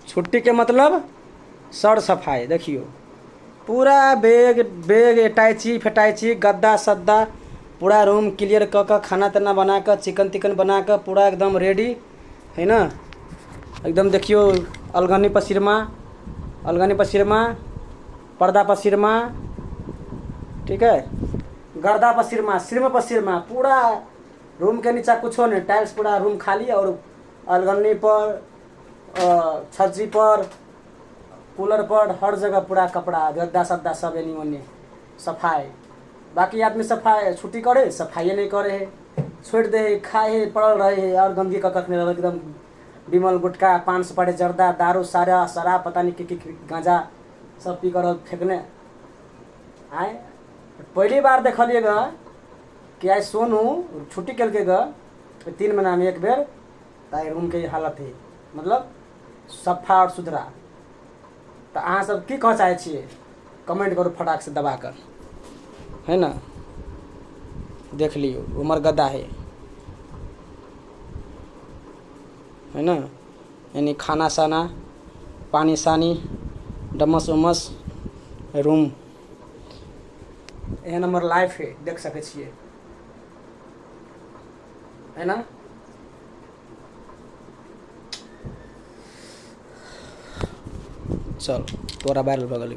छुट्टी के मतलब सर सफाई। देखियो पूरा बेग बेग अटैची फटैची गद्दा सद्दा पूरा रूम क्लियर क के खाना ताना बना के चिकन तिकन बना के पूरा एकदम रेडी है ना। एकदम देखियो अलगनी पसीरमा पर्दा पसीरमा, ठीक है, गर्दा पसीरमा सिरमा पसीरमा पूरा रूम के नीचा कुछ नहीं, टाइल्स पूरा रूम खाली और अलगनी पर छज्जी पर कूलर पर हर जगह पूरा कपड़ा गद्दा सद्दा सब एनी ओनी सफाई। बाकी आदमी सफाई छुट्टी करे सफाई नहीं करे है, छोड़ दे है, खाए है, पड़ल रहे है और गंदगी का कखने रहे एकदम बिमल गुटखा पान सुपारी जर्दा दारू सारा शराब पता नहीं कि गांजा सब पी कर फेंकने आए। पहली बार देखलिएगा कि आज सोनू छुट्टी कल के गा 3 महीना में एक बेर ताकि रूम के हालत है मतलब सफा और सुथरा। तो अहाँ सब की कह चाहे छिए कमेंट करो फटाक से दबा कर, है ना। देख लियो उमर गद्दा है ना, यानी खाना साना पानी सानी डमस उमस रूम एहन हमर लाइफ है, देख सके छिए, है ना। चल तोरा वायरल भऽ गेलै।